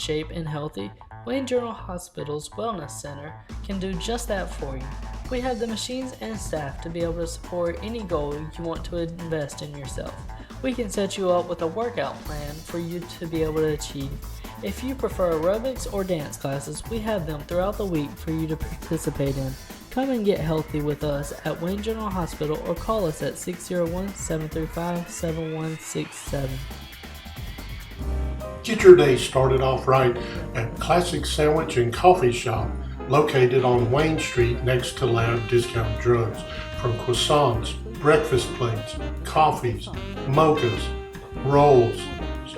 shape and healthy, Wayne General Hospital's Wellness Center can do just that for you. We have the machines and staff to be able to support any goal you want to invest in yourself. We can set you up with a workout plan for you to be able to achieve. If you prefer aerobics or dance classes, we have them throughout the week for you to participate in. Come and get healthy with us at Wayne General Hospital or call us at 601-735-7167. Get your day started off right at Classic Sandwich and Coffee Shop, located on Wayne Street next to Lab Discount Drugs. From croissants, breakfast plates, coffees, mochas, rolls,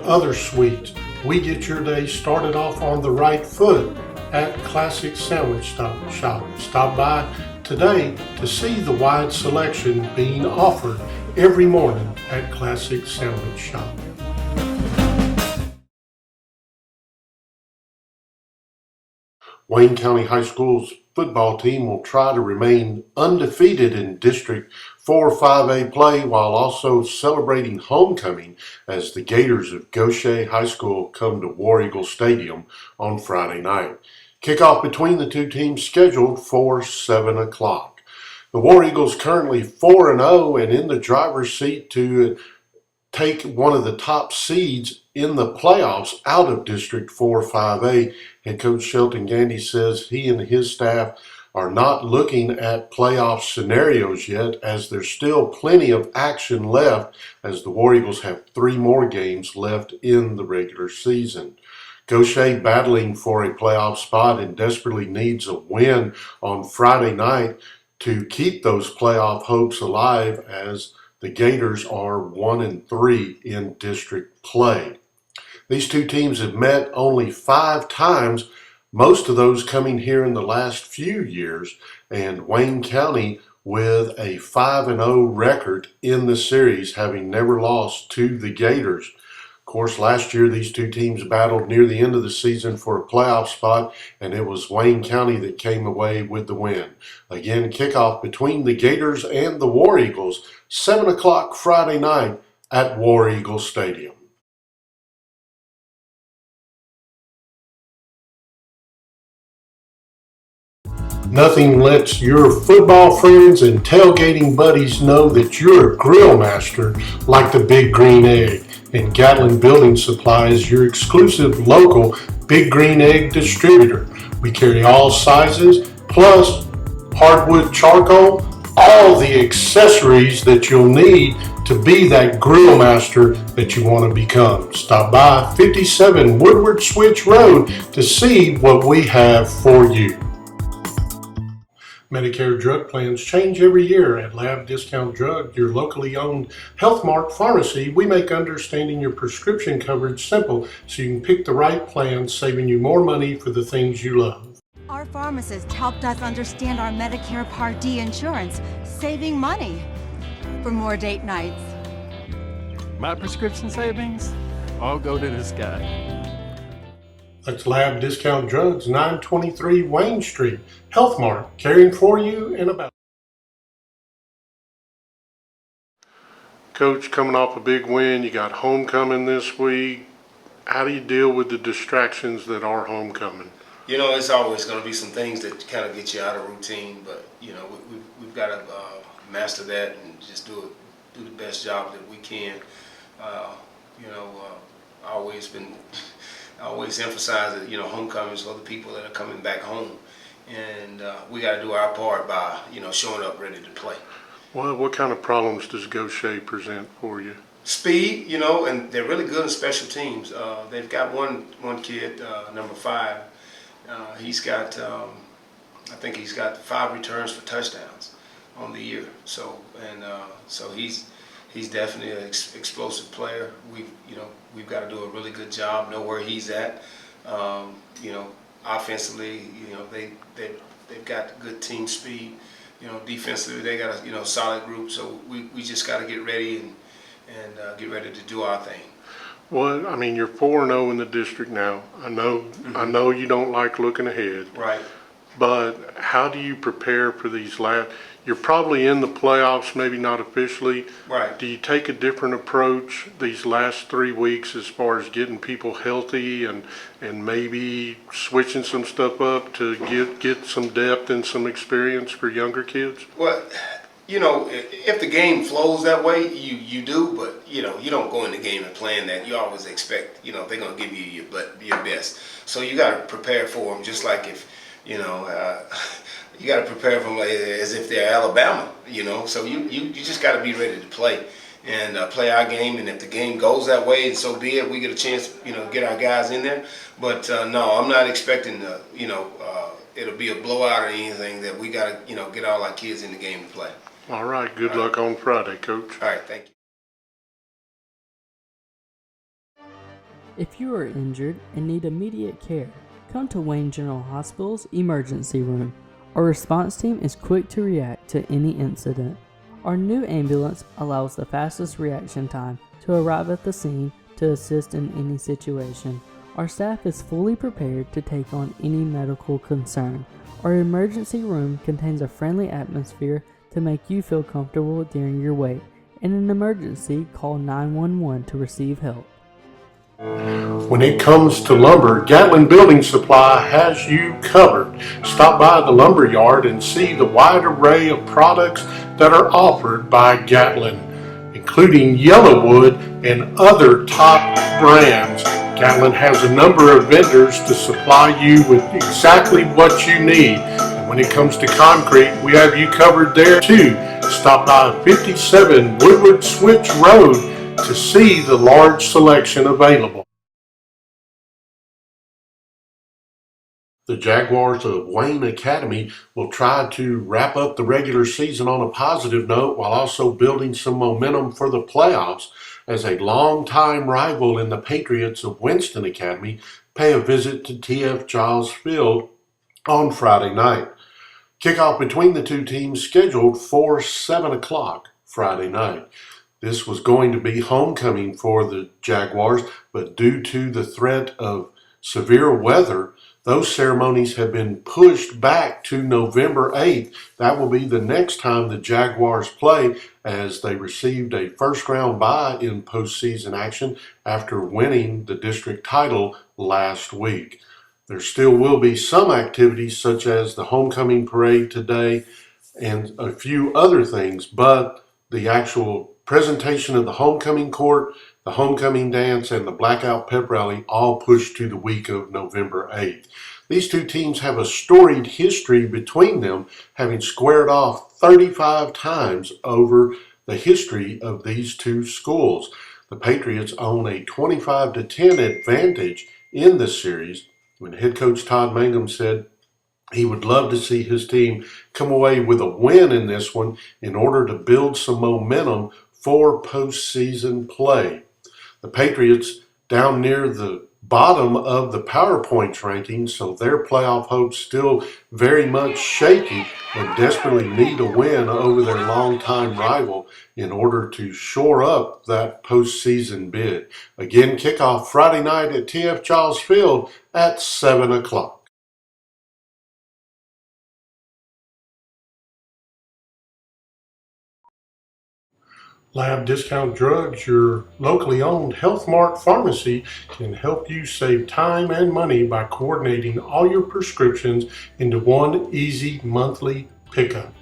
other sweets, we get your day started off on the right foot at Classic Sandwich Shop. Stop by today to see the wide selection being offered every morning at Classic Sandwich Shop. Wayne County High School's football team will try to remain undefeated in District 4 5A play while also celebrating homecoming as the Gators of Gaucher High School come to War Eagle Stadium on Friday night. Kickoff between the two teams scheduled for 7 o'clock. The War Eagles currently 4-0 and in the driver's seat to take one of the top seeds in the playoffs out of District 4 5A. Head coach Shelton Gandy says he and his staff are not looking at playoff scenarios yet, as there's still plenty of action left, as the War Eagles have 3 more games left in the regular season. Gaucher battling for a playoff spot and desperately needs a win on Friday night to keep those playoff hopes alive, as the Gators are 1-3 in district play. These two teams have met only 5 times, most of those coming here in the last few years, and Wayne County with a 5-0 record in the series, having never lost to the Gators. Of course, last year these two teams battled near the end of the season for a playoff spot, and it was Wayne County that came away with the win. Again, kickoff between the Gators and the War Eagles, 7 o'clock Friday night at War Eagle Stadium. Nothing lets your football friends and tailgating buddies know that you're a grill master like the Big Green Egg. And Gatlin Building Supply is your exclusive local Big Green Egg distributor. We carry all sizes, plus hardwood charcoal, all the accessories that you'll need to be that grill master that you want to become. Stop by 57 Woodward Switch Road to see what we have for you. Medicare drug plans change every year. At Lab Discount Drug, your locally owned Health Mart pharmacy, we make understanding your prescription coverage simple so you can pick the right plan, saving you more money for the things you love. Our pharmacist helped us understand our Medicare Part D insurance, saving money for more date nights. My prescription savings all go to this guy. That's Lab Discount Drugs, 923 Wayne Street. Health Mart, caring for you and about. Coach, coming off a big win, you got homecoming this week. How do you deal with the distractions that are homecoming? You know, it's always going to be some things that kind of get you out of routine, but you know, we've got to master that and just do the best job that we can. You know, I always emphasize that, you know, homecoming is for the people that are coming back home, and we got to do our part by, you know, showing up ready to play. Well, what kind of problems does Gaucher present for you? Speed, you know, and they're really good in special teams. They've got one kid, number 5. He's got, I think he's got 5 returns for touchdowns on the year. So he's definitely an explosive player. We've got to do a really good job, know where he's at. You know, offensively, you know, they've got good team speed. You know, defensively they got a, you know, solid group. So we just got to get ready and get ready to do our thing. Well, I mean, you're 4-0 in the district now. I know you don't like looking ahead. Right. But how do you prepare for these last? You're probably in the playoffs, maybe not officially. Right. Do you take a different approach these last 3 weeks as far as getting people healthy and maybe switching some stuff up to get some depth and some experience for younger kids? Well, you know, if the game flows that way, you do, but you know, you don't go in the game and plan that. You always expect, you know, they're gonna give you your best. So you got to prepare for them, just like if, you know, you got to prepare for them like, as if they're Alabama, you know. So you just got to be ready to play and play our game. And if the game goes that way, and so be it, we get a chance, you know, get our guys in there. But no, I'm not expecting, you know, it'll be a blowout or anything. That we got to, you know, get all our kids in the game to play. All right. Good luck on Friday, Coach. All right, thank you. If you are injured and need immediate care, come to Wayne General Hospital's emergency room. Our response team is quick to react to any incident. Our new ambulance allows the fastest reaction time to arrive at the scene to assist in any situation. Our staff is fully prepared to take on any medical concern. Our emergency room contains a friendly atmosphere to make you feel comfortable during your wait. In an emergency, call 911 to receive help. When it comes to lumber, Gatlin Building Supply has you covered. Stop by the lumber yard and see the wide array of products that are offered by Gatlin, including Yellowwood and other top brands. Gatlin has a number of vendors to supply you with exactly what you need. And when it comes to concrete, we have you covered there too. Stop by 57 Woodward Switch Road to see the large selection available. The Jaguars of Wayne Academy will try to wrap up the regular season on a positive note while also building some momentum for the playoffs as a longtime rival in the Patriots of Winston Academy pay a visit to T.F. Giles Field on Friday night. Kickoff between the two teams scheduled for 7 o'clock Friday night. This was going to be homecoming for the Jaguars, but due to the threat of severe weather, those ceremonies have been pushed back to November 8th. That will be the next time the Jaguars play, as they received a first-round bye in postseason action after winning the district title last week. There still will be some activities such as the homecoming parade today and a few other things, but the actual presentation of the homecoming court, the homecoming dance, and the blackout pep rally all pushed to the week of November 8th. These two teams have a storied history between them, having squared off 35 times over the history of these two schools. The Patriots own a 25-10 advantage in this series, when head coach Todd Mangum said he would love to see his team come away with a win in this one in order to build some momentum for postseason play. The Patriots down near the bottom of the PowerPoint rankings, so their playoff hopes still very much shaky and desperately need a win over their longtime rival in order to shore up that postseason bid. Again, kickoff Friday night at T.F. Giles Field at 7 o'clock. Lab Discount Drugs, your locally owned Health Mart pharmacy, can help you save time and money by coordinating all your prescriptions into one easy monthly pickup.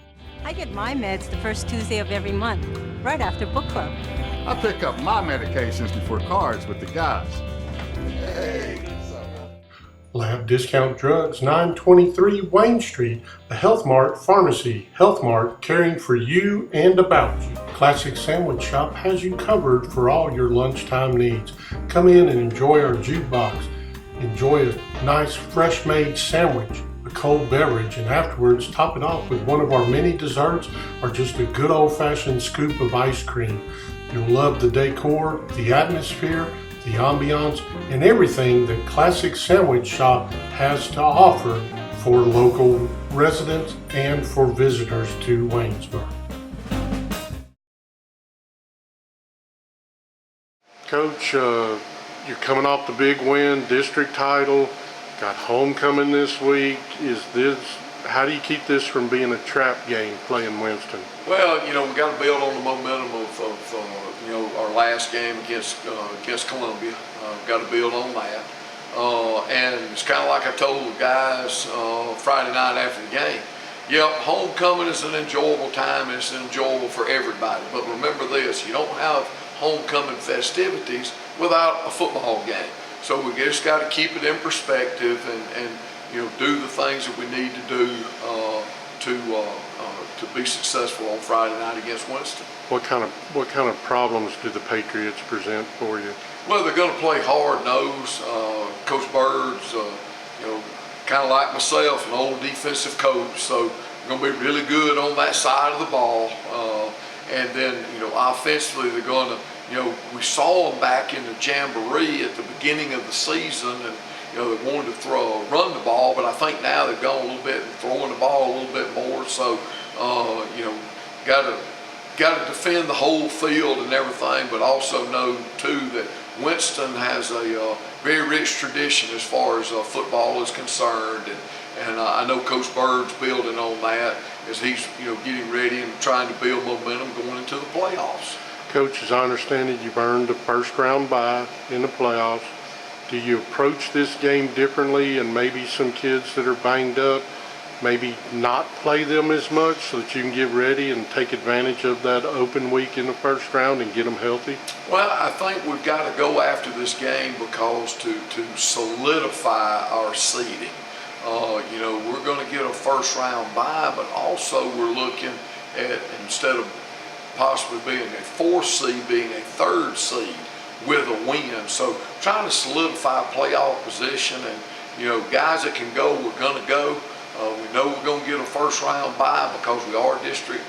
I get my meds the first Tuesday of every month, right after book club. I pick up my medications before cards with the guys. Lab Discount Drugs, 923 Wayne Street, the Health Mart Pharmacy. Health Mart, caring for you and about you. Classic Sandwich Shop has you covered for all your lunchtime needs. Come in and enjoy our jukebox. Enjoy a nice fresh-made sandwich, a cold beverage, and afterwards top it off with one of our many desserts or just a good old-fashioned scoop of ice cream. You'll love the decor, the atmosphere, the ambiance, and everything that Classic Sandwich Shop has to offer for local residents and for visitors to Waynesburg. Coach, you're coming off the big win, district title, got homecoming this week. Is this how do you keep this from being a trap game playing Winston? Well, you know, we got to build on the momentum of you know, our last game against Columbia. Got to build on that. And it's kind of like I told the guys Friday night after the game. Yep, homecoming is an enjoyable time, and it's enjoyable for everybody. But remember this, you don't have homecoming festivities without a football game. So we just got to keep it in perspective and you know, do the things that we need to do to be successful on Friday night against Winston. What kind of problems do the Patriots present for you? Well, they're going to play hard nose. Coach Bird's, you know, kind of like myself, an old defensive coach, so we're going to be really good on that side of the ball. And then, you know, offensively, they're going to, you know, we saw them back in the Jamboree at the beginning of the season, and you know, they wanted to run the ball, but I think now they've gone a little bit and throwing the ball a little bit more. So, you know, got to defend the whole field and everything, but also know too that Winston has a very rich tradition as far as football is concerned, and I know Coach Bird's building on that as he's, you know, getting ready and trying to build momentum going into the playoffs. Coach, as I understand it, you've earned a first round bye in the playoffs. Do you approach this game differently, and maybe some kids that are banged up, maybe not play them as much so that you can get ready and take advantage of that open week in the first round and get them healthy? Well, I think we've got to go after this game because to solidify our seeding. You know, we're going to get a first round bye, but also we're looking at, instead of possibly being a 4th seed, being a 3rd seed with a win. So trying to solidify playoff position, and you know, guys that can go, we're going to go. We know we're going to get a first round bye because we are district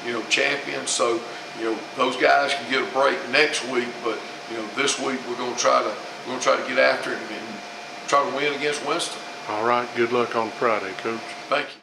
you know, champions. So you know, those guys can get a break next week, but you know, this week we're going to try to get after it and try to win against Winston. All right, good luck on Friday, Coach. Thank you.